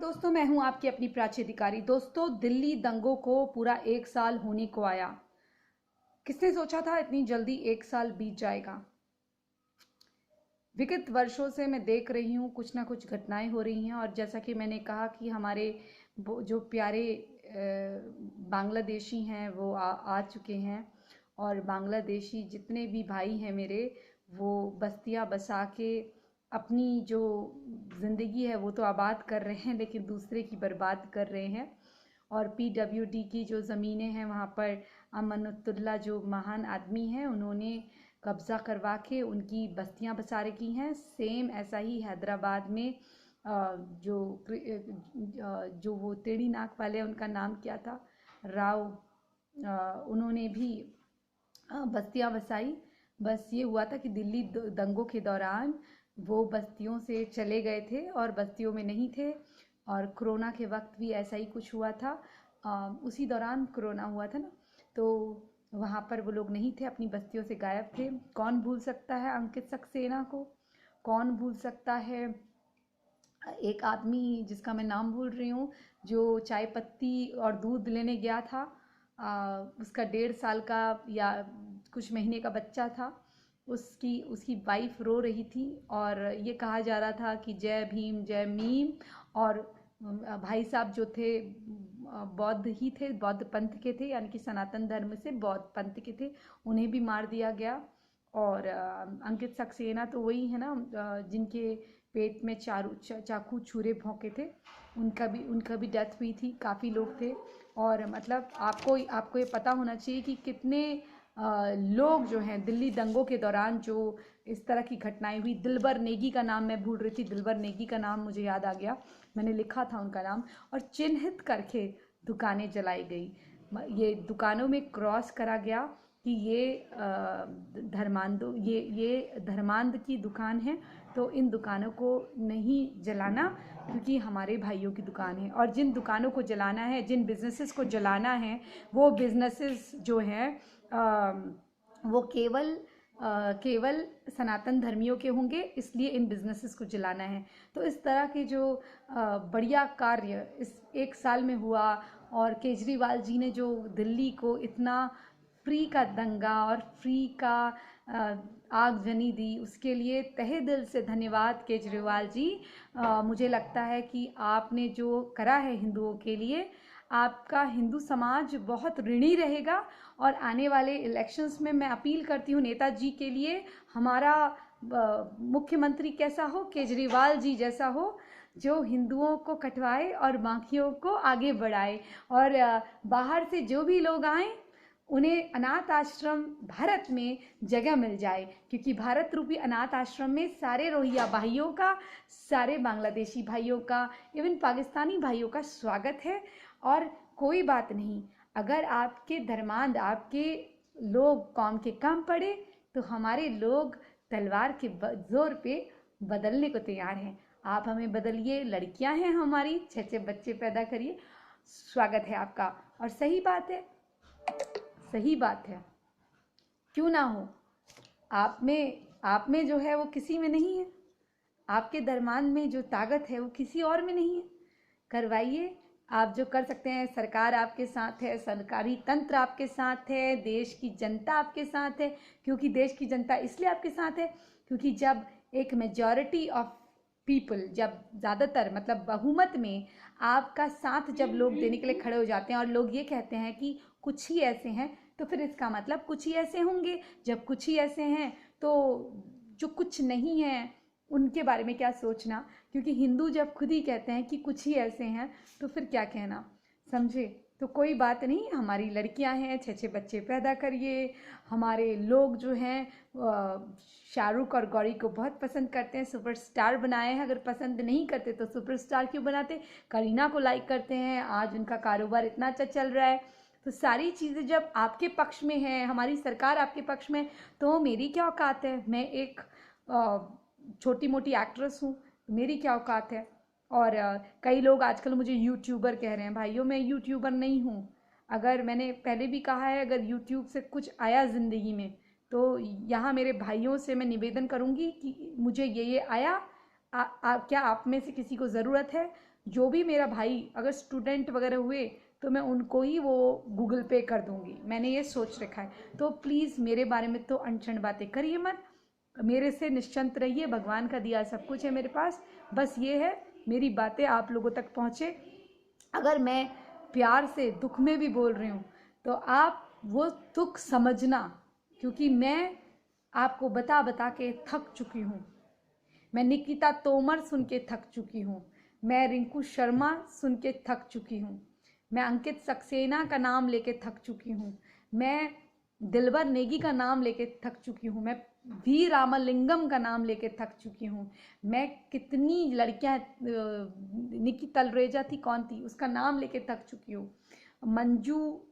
दोस्तों, मैं हूं आपकी अपनी प्राची अधिकारी। दोस्तों, दिल्ली दंगों को पूरा 1 साल होने को आया। किसने सोचा था इतनी जल्दी 1 साल बीत जाएगा। विगत वर्षों से मैं देख रही हूँ कुछ ना कुछ घटनाएं हो रही हैं, और जैसा कि मैंने कहा कि हमारे जो प्यारे बांग्लादेशी हैं वो आ चुके हैं, और बांग्लादेशी जितने भी भाई हैं मेरे, वो बस्तियां बसा के अपनी जो ज़िंदगी है वो तो आबाद कर रहे हैं, लेकिन दूसरे की बर्बाद कर रहे हैं। और PWD की जो ज़मीनें हैं वहाँ पर अमानतुल्लाह जो महान आदमी हैं, उन्होंने कब्ज़ा करवा के उनकी बस्तियां बसा रखी हैं। सेम ऐसा ही हैदराबाद में जो वो टेढ़ी नाक वाले, उनका नाम क्या था, राव, उन्होंने भी बस्तियां बसाई। बस ये हुआ था कि दिल्ली दंगों के दौरान वो बस्तियों से चले गए थे और बस्तियों में नहीं थे। और कोरोना के वक्त भी ऐसा ही कुछ हुआ था। उसी दौरान कोरोना हुआ था ना, तो वहाँ पर वो लोग नहीं थे, अपनी बस्तियों से गायब थे। कौन भूल सकता है अंकित सक्सेना को? कौन भूल सकता है एक आदमी जिसका मैं नाम भूल रही हूँ, जो चाय पत्ती और दूध लेने गया था। उसका 1.5 साल का या कुछ महीने का बच्चा था। उसकी उसकी वाइफ रो रही थी, और ये कहा जा रहा था कि जय भीम जय मीम। और भाई साहब जो थे बौद्ध ही थे, बौद्ध पंथ के थे, यानी कि सनातन धर्म से बौद्ध पंथ के थे, उन्हें भी मार दिया गया। और अंकित सक्सेना तो वही है ना, जिनके पेट में चाकू छुरे भोंके थे, उनका भी डेथ हुई थी। काफ़ी लोग थे। और मतलब आपको ये पता होना चाहिए कि कितने लोग जो हैं दिल्ली दंगों के दौरान जो इस तरह की घटनाएं हुई। दिलबर नेगी का नाम मैं भूल रही थी, दिलबर नेगी का नाम मुझे याद आ गया, मैंने लिखा था उनका नाम। और चिन्हित करके दुकानें जलाई गई। ये दुकानों में क्रॉस करा गया कि ये धर्मांध की दुकान है, तो इन दुकानों को नहीं जलाना, क्योंकि हमारे भाइयों की दुकान है। और जिन दुकानों को जलाना है, जिन बिजनेसेस को जलाना है, वो बिजनेसेस जो हैं वो केवल सनातन धर्मियों के होंगे, इसलिए इन बिजनेसेस को जलाना है। तो इस तरह के जो बढ़िया कार्य इस 1 साल में हुआ, और केजरीवाल जी ने जो दिल्ली को इतना फ्री का दंगा और फ्री का आगजनी दी, उसके लिए तहे दिल से धन्यवाद केजरीवाल जी। मुझे लगता है कि आपने जो करा है हिंदुओं के लिए, आपका हिंदू समाज बहुत ऋणी रहेगा। और आने वाले इलेक्शंस में मैं अपील करती हूँ नेताजी के लिए, हमारा मुख्यमंत्री कैसा हो, केजरीवाल जी जैसा हो, जो हिंदुओं को कटवाए और बाकियों को आगे बढ़ाए। और बाहर से जो भी लोग आए, उन्हें अनाथ आश्रम भारत में जगह मिल जाए, क्योंकि भारत रूपी अनाथ आश्रम में सारे रोहिंग्या भाइयों का, सारे बांग्लादेशी भाइयों का, इवन पाकिस्तानी भाइयों का स्वागत है। और कोई बात नहीं, अगर आपके धर्मांध, आपके लोग कौम के काम पड़े, तो हमारे लोग तलवार के जोर पे बदलने को तैयार हैं। आप हमें बदलिए, लड़कियां हैं हमारी, 6 बच्चे पैदा करिए, स्वागत है आपका। और सही बात है, सही बात है, क्यों ना हो। आप में जो है वो किसी में नहीं है, आपके धर्मांध में जो ताकत है वो किसी और में नहीं है। करवाइए, आप जो कर सकते हैं। सरकार आपके साथ है, सरकारी तंत्र आपके साथ है, देश की जनता आपके साथ है। क्योंकि देश की जनता इसलिए आपके साथ है क्योंकि जब एक मेजॉरिटी ऑफ पीपल, जब ज़्यादातर मतलब बहुमत में आपका साथ जब लोग देने के लिए खड़े हो जाते हैं, और लोग ये कहते हैं कि कुछ ही ऐसे हैं, तो फिर इसका मतलब कुछ ही ऐसे होंगे। जब कुछ ही ऐसे हैं, तो जो कुछ नहीं है उनके बारे में क्या सोचना, क्योंकि हिंदू जब खुद ही कहते हैं कि कुछ ही ऐसे हैं, तो फिर क्या कहना, समझे। तो कोई बात नहीं, हमारी लड़कियां हैं, 6 बच्चे पैदा करिए। हमारे लोग जो हैं शाहरुख और गौरी को बहुत पसंद करते हैं, सुपरस्टार बनाए हैं। अगर पसंद नहीं करते तो सुपरस्टार क्यों बनाते। करीना को लाइक करते हैं, आज उनका कारोबार इतना अच्छा चल रहा है। तो सारी चीज़ें जब आपके पक्ष में हैं, हमारी सरकार आपके पक्ष में, तो मेरी क्या औकात है। मैं एक छोटी मोटी एक्ट्रेस हूँ, मेरी क्या औकात है। और कई लोग आजकल मुझे यूट्यूबर कह रहे हैं। भाइयों, मैं यूट्यूबर नहीं हूँ। अगर मैंने पहले भी कहा है, अगर यूट्यूब से कुछ आया ज़िंदगी में, तो यहाँ मेरे भाइयों से मैं निवेदन करूँगी कि मुझे ये आया, क्या आप में से किसी को ज़रूरत है जो भी मेरा भाई अगर स्टूडेंट वगैरह हुए तो मैं उनको ही वो गूगल पे कर दूंगी, मैंने ये सोच रखा है। तो प्लीज़ मेरे बारे में तो अनछन बातें करिए मत, मेरे से निश्चिंत रहिए, भगवान का दिया सब कुछ है मेरे पास। बस ये है मेरी बातें आप लोगों तक पहुँचे। अगर मैं प्यार से दुख में भी बोल रही हूँ तो आप वो दुख समझना, क्योंकि मैं आपको बता बता के थक चुकी हूँ। मैं निकिता तोमर सुन के थक चुकी हूँ, मैं रिंकू शर्मा सुन के थक चुकी हूँ, मैं अंकित सक्सेना का नाम लेके थक चुकी हूँ, मैं दिलबर नेगी का नाम लेके थक चुकी हूँ, मैं वी रामलिंगम का नाम लेके थक चुकी हूँ, मैं कितनी लड़कियां, निकी तलरेजा थी, कौन थी, उसका नाम लेके थक चुकी हूँ, मंजू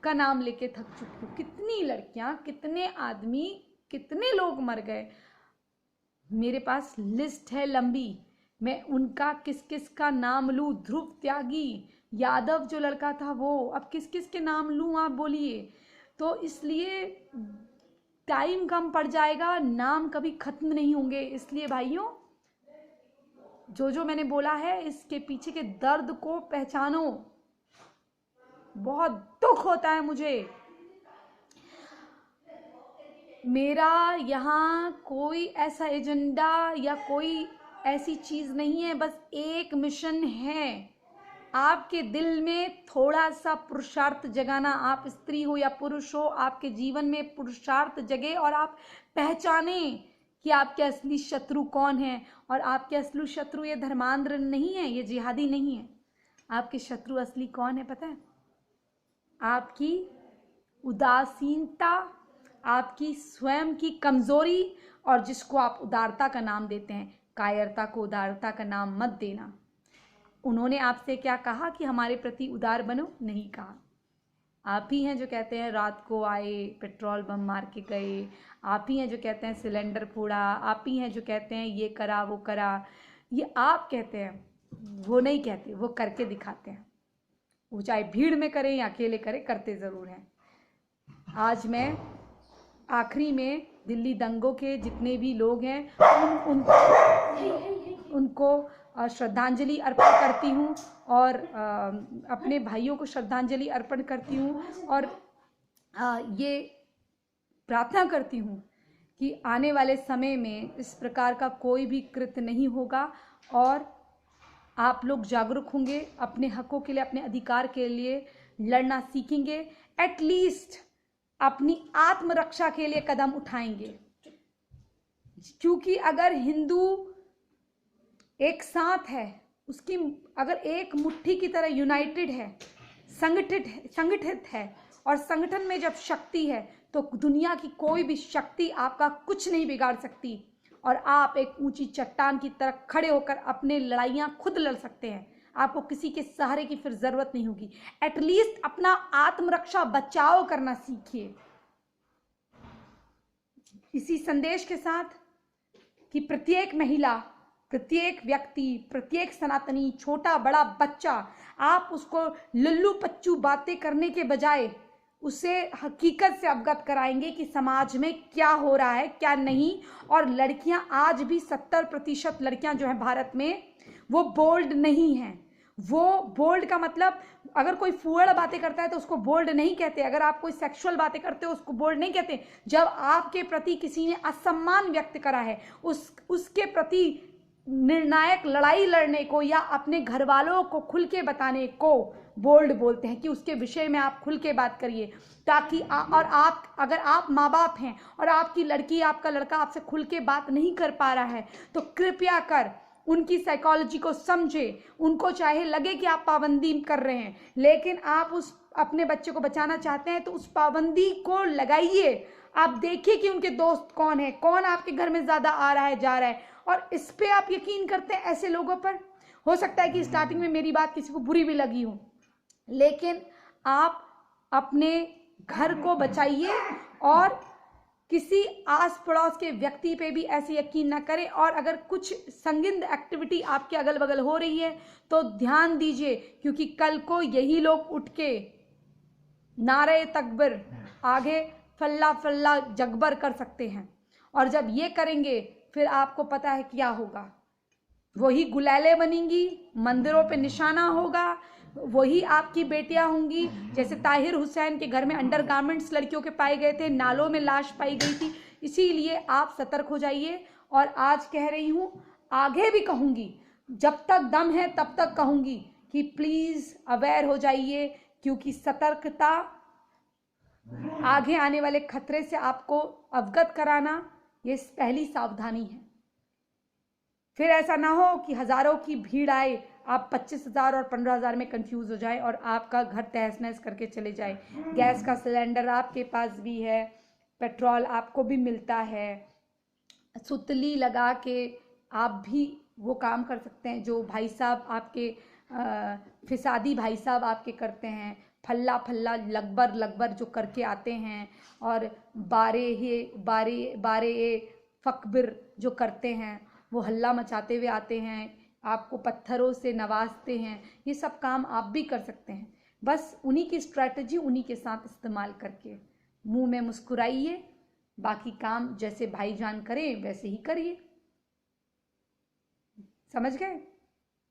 का नाम लेके थक चुकी हूँ। कितनी लड़कियां, कितने आदमी, कितने लोग मर गए, मेरे पास लिस्ट है लंबी। मैं उनका किस किस का नाम लूँ? ध्रुव त्यागी, यादव जो लड़का था वो, अब किस किस के नाम लूँ आप बोलिए? तो इसलिए टाइम कम पड़ जाएगा, नाम कभी खत्म नहीं होंगे। इसलिए भाइयों, जो जो मैंने बोला है इसके पीछे के दर्द को पहचानो। बहुत दुख होता है मुझे। मेरा यहाँ कोई ऐसा एजेंडा या कोई ऐसी चीज़ नहीं है, बस एक मिशन है, आपके दिल में थोड़ा सा पुरुषार्थ जगाना। आप स्त्री हो या पुरुष हो, आपके जीवन में पुरुषार्थ जगे और आप पहचाने कि आपके असली शत्रु कौन है। और आपके असली शत्रु ये धर्मांध नहीं है, ये जिहादी नहीं है। आपके शत्रु असली कौन है पता है? आपकी उदासीनता, आपकी स्वयं की कमजोरी, और जिसको आप उदारता का नाम देते हैं। कायरता को उदारता का नाम मत देना। उन्होंने आपसे क्या कहा कि हमारे प्रति उदार बनो? नहीं कहा। आप ही हैं जो कहते हैं रात को आए पेट्रोल बम मार के गए, आप ही हैं जो कहते हैं सिलेंडर फोड़ा, आप ही हैं जो कहते हैं ये करा वो करा। ये आप कहते हैं, वो नहीं कहते, वो करके दिखाते हैं। वो चाहे भीड़ में करें या अकेले करें, करते ज़रूर हैं। आज मैं आखिरी में दिल्ली दंगों के जितने भी लोग हैं उनको श्रद्धांजलि अर्पण करती हूँ, और अपने भाइयों को श्रद्धांजलि अर्पण करती हूँ, और ये प्रार्थना करती हूँ कि आने वाले समय में इस प्रकार का कोई भी कृत्य नहीं होगा, और आप लोग जागरूक होंगे, अपने हकों के लिए, अपने अधिकार के लिए लड़ना सीखेंगे, एटलीस्ट अपनी आत्मरक्षा के लिए कदम उठाएंगे। क्योंकि अगर हिंदू एक साथ है, उसकी अगर एक मुट्ठी की तरह यूनाइटेड है, संगठित है, और संगठन में जब शक्ति है तो दुनिया की कोई भी शक्ति आपका कुछ नहीं बिगाड़ सकती, और आप एक ऊंची चट्टान की तरह खड़े होकर अपने लड़ाइयां खुद लड़ सकते हैं। आपको किसी के सहारे की फिर जरूरत नहीं होगी। एटलीस्ट अपना आत्मरक्षा बचाव करना सीखिए। इसी संदेश के साथ कि प्रत्येक महिला, प्रत्येक व्यक्ति, प्रत्येक सनातनी, छोटा बड़ा बच्चा, आप उसको लल्लू पच्चू बातें करने के बजाय उसे हकीकत से अवगत कराएंगे कि समाज में क्या हो रहा है क्या नहीं। और लड़कियां आज भी 70% लड़कियां जो हैं भारत में, वो बोल्ड नहीं हैं। वो बोल्ड का मतलब, अगर कोई फुअड़ बातें करता है तो उसको बोल्ड नहीं कहते, अगर आप कोई सेक्सुअल बातें करते हो उसको बोल्ड नहीं कहते। जब आपके प्रति किसी ने असम्मान व्यक्त करा है, उसके प्रति निर्णायक लड़ाई लड़ने को या अपने घर वालों को खुल के बताने को बोल्ड बोलते हैं, कि उसके विषय में आप खुल के बात करिए। ताकि और आप, अगर आप माँ बाप हैं और आपकी लड़की, आपका लड़का आपसे खुल के बात नहीं कर पा रहा है, तो कृपया कर उनकी साइकोलॉजी को समझे। उनको चाहे लगे कि आप पाबंदी कर रहे हैं, लेकिन आप उस अपने बच्चे को बचाना चाहते हैं तो उस पाबंदी को लगाइए। आप देखिए कि उनके दोस्त कौन है, कौन आपके घर में ज्यादा आ रहा है जा रहा है, और इस पे आप यकीन करते हैं ऐसे लोगों पर। हो सकता है कि स्टार्टिंग में मेरी बात किसी को बुरी भी लगी हो, लेकिन आप अपने घर को बचाइए और किसी आस पड़ोस के व्यक्ति पे भी ऐसे यकीन ना करें। और अगर कुछ संदिग्ध एक्टिविटी आपके अगल बगल हो रही है तो ध्यान दीजिए, क्योंकि कल को यही लोग उठ के नारे तकबीर आगे फल्ला फल्ला जगबर कर सकते हैं, और जब ये करेंगे फिर आपको पता है क्या होगा। वही गुलाले बनेंगी, मंदिरों पे निशाना होगा, वही आपकी बेटियां होंगी। जैसे ताहिर हुसैन के घर में अंडरगारमेंट्स लड़कियों के पाए गए थे, नालों में लाश पाई गई थी। इसीलिए आप सतर्क हो जाइए। और आज कह रही हूँ, आगे भी कहूँगी, जब तक दम है तब तक कहूँगी कि प्लीज अवेयर हो जाइए, क्योंकि सतर्कता आगे आने वाले खतरे से आपको अवगत कराना, ये पहली सावधानी है। फिर ऐसा ना हो कि हजारों की भीड़ आए, आप 25,000 और 15,000 में कंफ्यूज हो जाए और आपका घर तहस नहस करके चले जाए। गैस का सिलेंडर आपके पास भी है, पेट्रोल आपको भी मिलता है, सुतली लगा के आप भी वो काम कर सकते हैं जो भाई साहब आपके फिसादी भाई साहब आपके करते हैं। फल्ला फल्ला लगबर लगबर जो करके आते हैं, और बारे फकबिर जो करते हैं, वो हल्ला मचाते हुए आते हैं, आपको पत्थरों से नवाजते हैं। ये सब काम आप भी कर सकते हैं, बस उन्हीं की स्ट्रैटेजी उन्हीं के साथ इस्तेमाल करके मुंह में मुस्कुराइए, बाकी काम जैसे भाईजान करें वैसे ही करिए। समझ गए?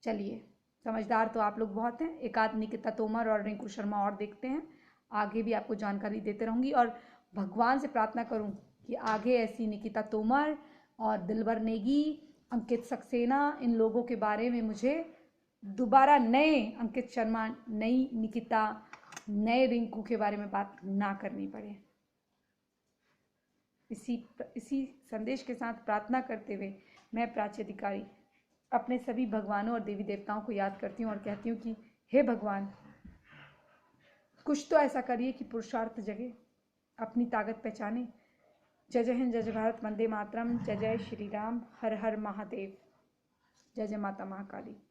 चलिए, समझदार तो आप लोग बहुत हैं। एक आध निकिता तोमर और रिंकू शर्मा और देखते हैं, आगे भी आपको जानकारी देते रहूँगी। और भगवान से प्रार्थना करूँ कि आगे ऐसी निकिता तोमर और दिलबर नेगी, अंकित सक्सेना, इन लोगों के बारे में मुझे दोबारा नए अंकित शर्मा, नई निकिता, नए रिंकू के बारे में बात ना करनी पड़े। इसी संदेश के साथ प्रार्थना करते हुए मैं प्राची अधिकारी अपने सभी भगवानों और देवी देवताओं को याद करती हूँ और कहती हूँ कि हे भगवान, कुछ तो ऐसा करिए कि पुरुषार्थ जगे, अपनी ताकत पहचाने। जय जय हिंद, जय जय भारत, वंदे मातरम, जय जय श्री राम, हर हर महादेव, जय जय माता महाकाली।